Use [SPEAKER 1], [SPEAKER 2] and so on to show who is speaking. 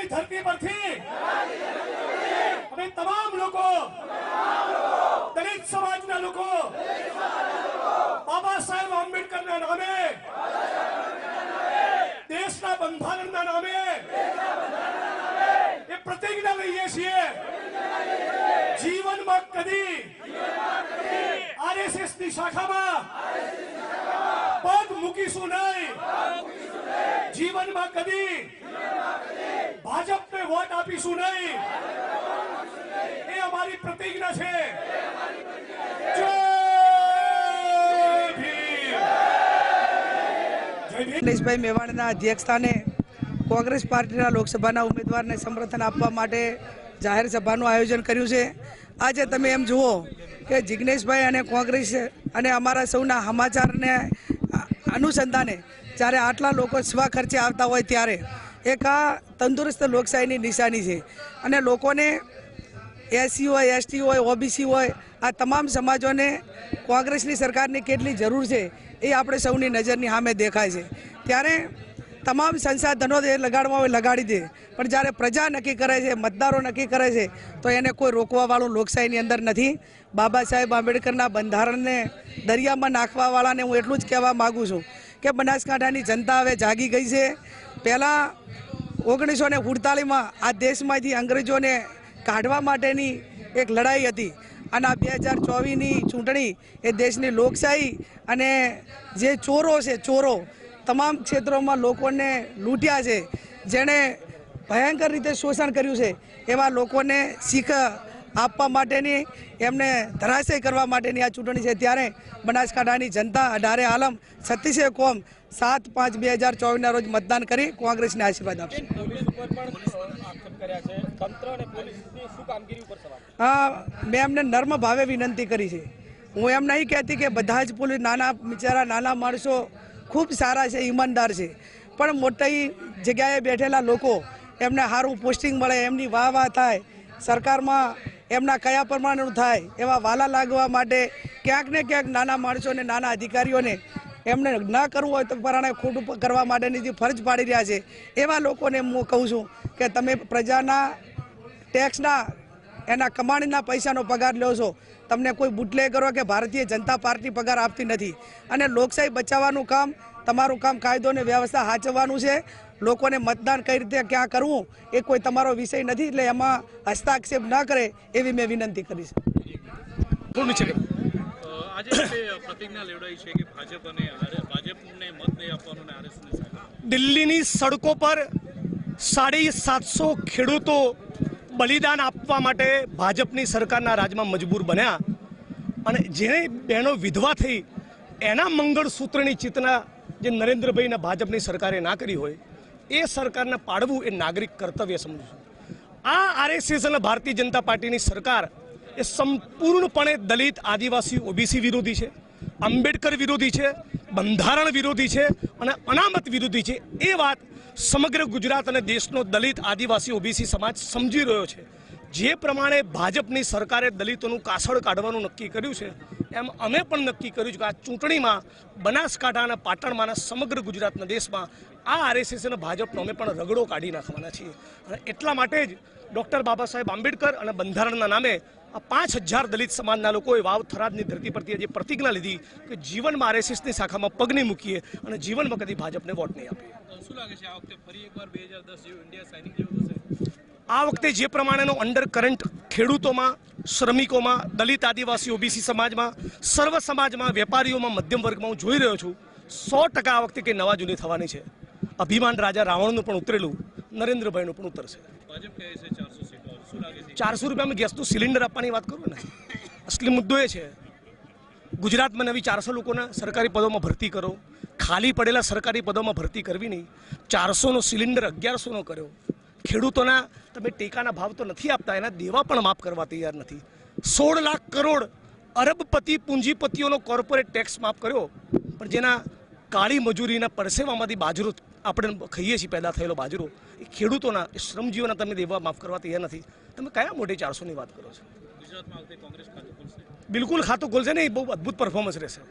[SPEAKER 1] ગુજરાतની ધરતી પરથી અમે તમામ લોકો દલિત સમાજના લોકો બાબા સાહેબ આંબેડકરના નામે દેશના બંધારણના નામે એ પ્રતિજ્ઞા લઈએ છીએ જીવનમાં કદી આરએસએસ ની શાખામાં પગ મૂકીશું નહીં જીવનમાં કદી ભાજપને વોટ આપીશું નહીં એ અમારી પ્રતિજ્ઞા છે જય ભીમ
[SPEAKER 2] ગણેશભાઈ મેવાણના અધ્યક્ષસ્થાને કોંગ્રેસ પાર્ટીના લોકસભાના ઉમેદવારને સમર્થન આપવા માટે જાહેર સભાનું આયોજન કર્યું છે। આજે તમે એમ જુઓ કે જિગ્નેશભાઈ અને કોંગ્રેસ અને અમારા સૌના સમાચારને અનુસંધાને જ્યારે આટલા લોકો સ્વખર્ચે આવતા હોય ત્યારે એક આ તંદુરસ્ત લોકશાહીની નિશાની છે અને લોકોને એસસી હોય એસટી હોય ઓબીસી હોય આ તમામ સમાજોને કોંગ્રેસની સરકારની કેટલી જરૂર છે એ આપણે સૌની નજરની સામે દેખાય છે। ત્યારે તમામ સંસાધનો લગાડવા હોય લગાડી દે પણ જ્યારે પ્રજા નક્કી કરે છે મતદારો નક્કી કરે છે તો એને કોઈ રોકવાવાળું લોકશાહીની અંદર નથી। બાબા સાહેબ આંબેડકરના બંધારણને દરિયામાં નાખવાવાળાને હું એટલું જ કહેવા માગું છું કે બનાસકાંઠાની જનતા હવે જાગી ગઈ છે। પહેલાં 1948માં આ દેશમાંથી અંગ્રેજોને કાઢવા માટેની એક લડાઈ હતી અને આ 2024ની ચૂંટણી એ દેશની લોકશાહી અને જે ચોરો છે ચોરો તમામ ક્ષેત્રોમાં લોકોને લૂંટ્યા છે જેણે ભયંકર રીતે શોષણ કર્યું છે એવા લોકોને શીખ આપવા માટેની એમને ધરાશય કરવા માટેની આ ચૂંટણી છે। ત્યારે બનાસકાંઠાની જનતા 18 આલમ 36 કોમ 7/5/2024ના રોજ મતદાન કરી કોંગ્રેસને આશીર્વાદ આપશે। મેં એમને નર્મ ભાવે વિનંતી કરી છે। હું એમ નહીં કહેતી કે બધા જ પોલીસ નાના બિચારા નાના માણસો ખૂબ સારા છે ઈમાનદાર છે પણ મોટી જગ્યાએ બેઠેલા લોકો એમને સારું પોસ્ટિંગ મળે એમની વાહ થાય સરકારમાં એમના કયા પ્રમાણેનું થાય એવા વાલા લાગવા માટે ક્યાંક ને ક્યાંક નાના માણસોને નાના અધિકારીઓને એમને ન કરવું હોય તો પરાણે ખોટું કરવા માટેની જે ફરજ પાડી રહ્યા છે એવા લોકોને હું કહું છું કે તમે પ્રજાના ટેક્સના એના કમાણીના પૈસાનો પગાર લો છો તમને કોઈ બુટલેગરો કે ભારતીય જનતા પાર્ટી પગાર આપતી નથી અને લોકશાહી બચાવવાનું કામ તમારું કામ કાયદો અને વ્યવસ્થા સાચવવાનું છે। લોકોને મતદાન કઈ રીતે ક્યાં કરવું એ કોઈ તમારો વિષય નથી એટલે એમાં હસ્તાક્ષેપ ન કરે એવી મેં વિનંતી કરી છે।
[SPEAKER 1] દિલ્હીની સડકો પર 750 ખેડૂતો બલિદાન આપવા માટે ભાજપની સરકારના રાજમાં મજબૂર બન્યા અને જેને બહેનો વિધવા થઈ એના મંગળસૂત્રની ચેતના જે નરેન્દ્રભાઈના ભાજપની સરકારે ના કરી હોય એ સરકારને પાડવું એ નાગરિક કર્તવ્ય સમજું છું। આ આરએસએસ અને ભારતીય જનતા પાર્ટીની સરકાર એ સંપૂર્ણપણે દલિત આદિવાસી ઓબીસી વિરોધી છે, આંબેડકર વિરોધી છે, બંધારણ વિરોધી છે અને અનામત વિરોધી છે। એ વાત સમગ્ર ગુજરાત અને દેશનો દલિત આદિવાસી ઓબીસી સમાજ સમજી રહ્યો છે। જે પ્રમાણે ભાજપની સરકારે દલિતોનું કાસળ કાઢવાનું નક્કી કર્યું છે એમ અમે પણ નક્કી કર્યું છે કે આ ચૂંટણીમાં બનાસકાંઠા અને પાટણમાંના સમગ્ર ગુજરાતના દેશમાં આ આરએસએસ અને ભાજપનો અમે પણ રગડો કાઢી નાખવાના છીએ અને એટલા માટે જ ડૉક્ટર બાબા સાહેબ આંબેડકર અને બંધારણના નામે આ 5000 દલિત સમાજના લોકોએ વાવ થરાદની ધરતી પરથી જે પ્રતિજ્ઞા લીધી કે જીવનમાં આરએસએસની શાખામાં પગ નહીં મૂકીએ અને જીવનમાં કદી ભાજપને વોટ નહીં આપીએ। શું લાગે છે આ વખતે ફરી એકવાર 2010 જેવું ઇન્ડિયા સાઇનિંગ જેવું થશે? આ વખતે જે પ્રમાણેનો અંડર કરંટ ખેડૂતોમાં, શ્રમિકોમાં, દલિત આદિવાસી ઓબીસી સમાજમાં, સર્વ સમાજમાં, વેપારીઓમાં, મધ્યમ વર્ગમાં હું જોઈ રહ્યો છું 100% આ વખતે કંઈ નવા જૂની થવાની છે। અભિમાન રાજા રાવણનું પણ ઉતરેલું નરેન્દ્રભાઈનું પણ ઉતરશે। ભાજપ કહે છે 400 સીટો, શું લાગે છે 400 રૂપિયામાં ગેસનું સિલિન્ડર આપવાની વાત કરું ને અસલી મુદ્દો એ છે ગુજરાતમાં નવી 400 લોકોના સરકારી પદોમાં ભરતી કરો, ખાલી પડેલા સરકારી પદોમાં ભરતી કરવી નહીં। 400નો સિલિન્ડર 1100નો કર્યો। ખેડૂતોના તમે ટેકાના ભાવ તો નથી આપતા એના દેવા પણ માફ કરવા તૈયાર નથી। 16 લાખ કરોડ અરબપતિ પૂંજીપતિઓનો કોર્પોરેટ ટેક્સ માફ કર્યો પણ જેના કાળી મજૂરીના પરસેવામાંથી બાજરો આપણે ખાઈએ છીએ પેદા થયેલો બાજરો એ ખેડૂતોના શ્રમજીવોના તમે દેવા માફ કરવા તૈયાર નથી। તમે કયા મોટે 400ની વાત કરો છો? ગુજરાતમાં આવતી કોંગ્રેસ ખાતું ખોલશે? બિલકુલ ખાતું ખોલશે ને, એ બહુ અદ્ભુત પરફોર્મન્સ રહેશે।